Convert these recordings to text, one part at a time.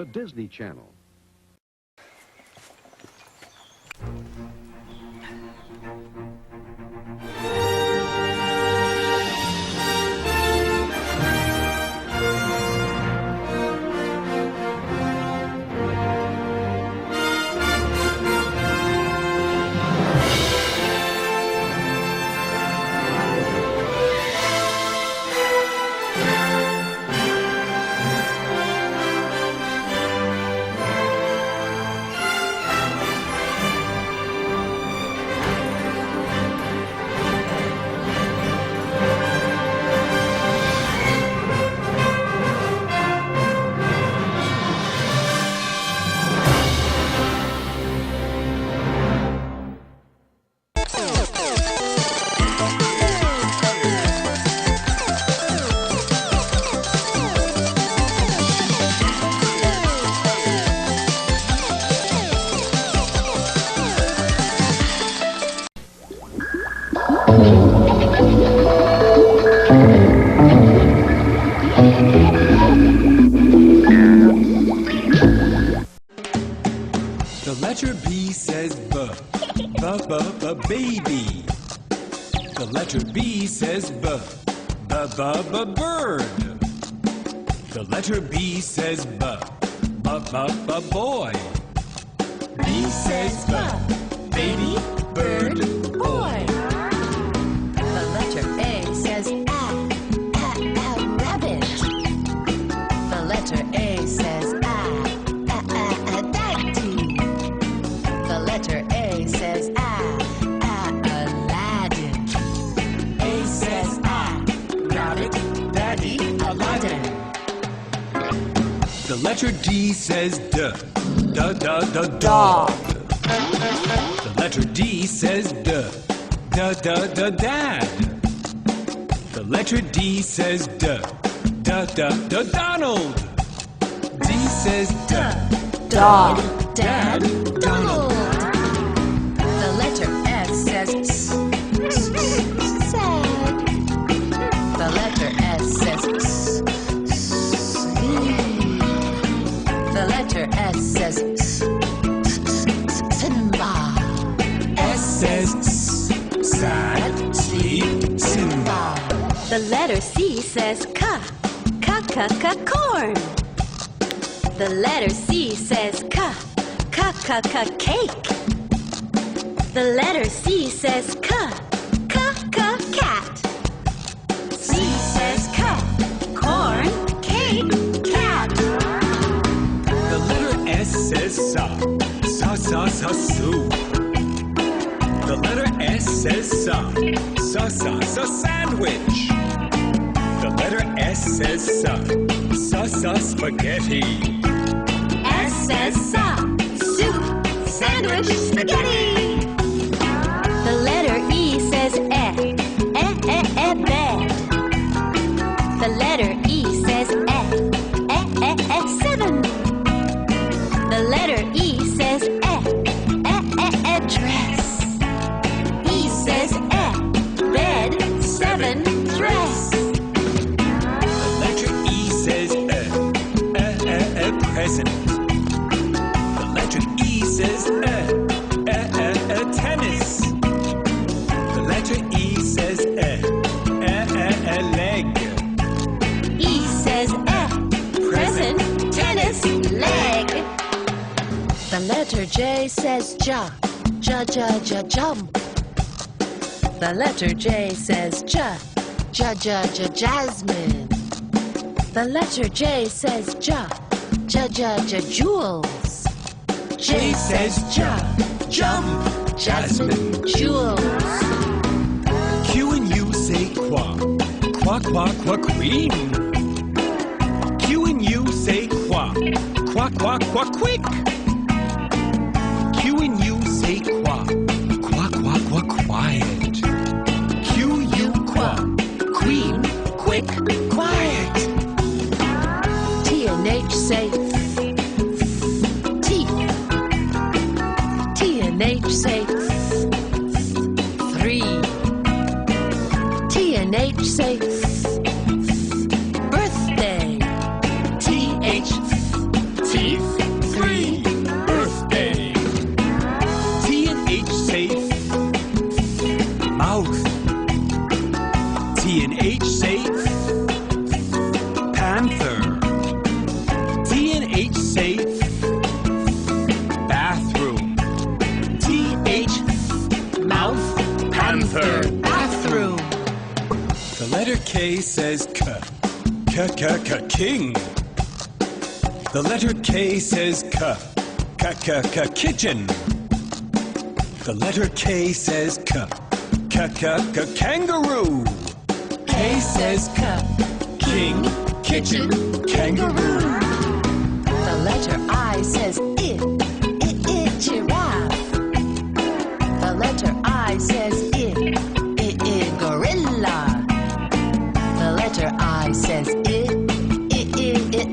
the Disney Channel. The letter B says baby. The letter B says bird. The letter B says boy. B says baby, bird, boy. The letter A says rabbit. The letter A says daddy. The letter A says Aladdin. A says rabbit, daddy, Aladdin. The letter D says dog. The letter D says dad. The letter D says Donald. D says Dog, Dad, Donald. The letter S says sad. The letter S says sleep. The letter S says Simba. S says sad, sleep, Simba. The letter C says corn. The letter C says cake. The letter C says cat. C says corn, cake, cat. The letter S says soup. The letter S says sandwich. The letter S says spaghetti. S says soup, sandwich, spaghetti. The letter E says bed. The letter E says seven. The letter E says dress. E says bed, seven, dress. The letter E says present. The letter E says tennis. The letter E says leg. E says present, tennis, leg. The letter J says jump. The letter J says jasmine. The letter J says jewels. J says jump, jasmine. Jewels. Q and U say quack, queen. Q and U say quack, quick. Q and U say quack, quiet. Q, U, queen, quick, quiet. T and H say teeth. T and H say three. T and H say birthday. T, H, teeth. panther. Bathroom. The letter K says king. The letter K says kitchen. The letter K says kangaroo. K says king, kitchen, kangaroo. The letter I says giraffe. The letter I says gorilla. The letter I says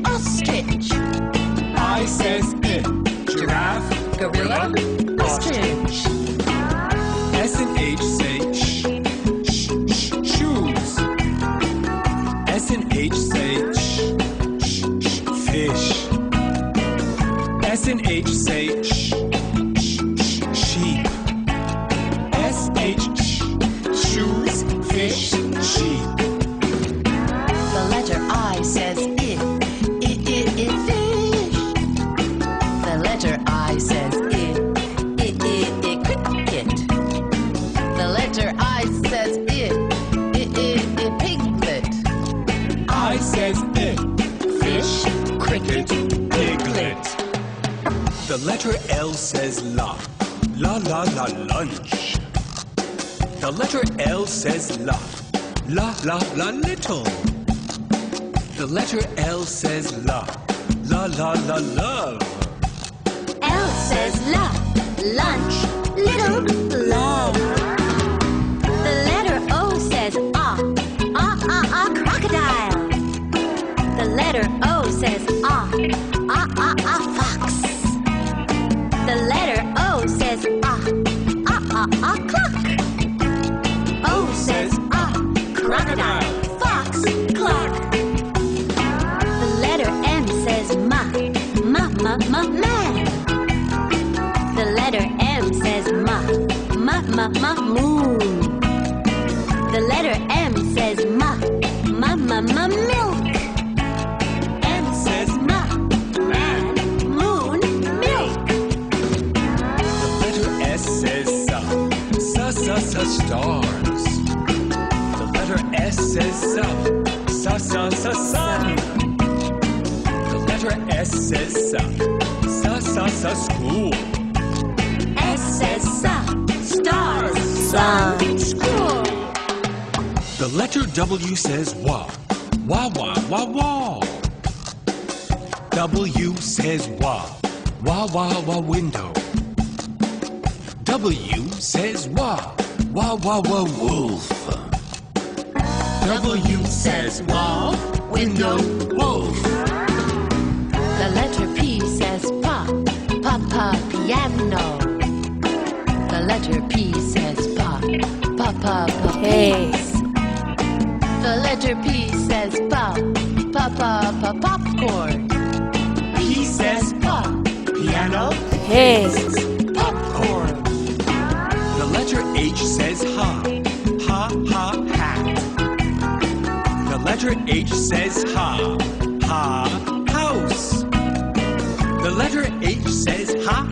ostrich. I says giraffe, Gorilla, ostrich. S and H say shoes. S and H say fish. S and H say sheep. S H shoes, fish, sheep. The letter I says fish. The letter I says cricket. The letter I says piglet. I says Fish, cricket, piglet. The letter L says la lunch. The letter L says la little. The letter L says la love. L says lunch, little love. The letter O says crocodile. The letter O says fox. The letter O says clock. O says crocodile, fox, clock. The letter M says man. The letter M says moon. The letter M says milk. M says man, moon, milk. The letter S says stars. The letter S says sun. The letter S says school. S says stars, sun, school. The letter W says wah. W says wah window. W says wah wolf. W says wah window wolf. The letter P says papa piano. The letter P says papa pace. The letter P says popcorn. P says piano. Pace. Popcorn. The letter H says hat. The letter H says house. The letter H says ha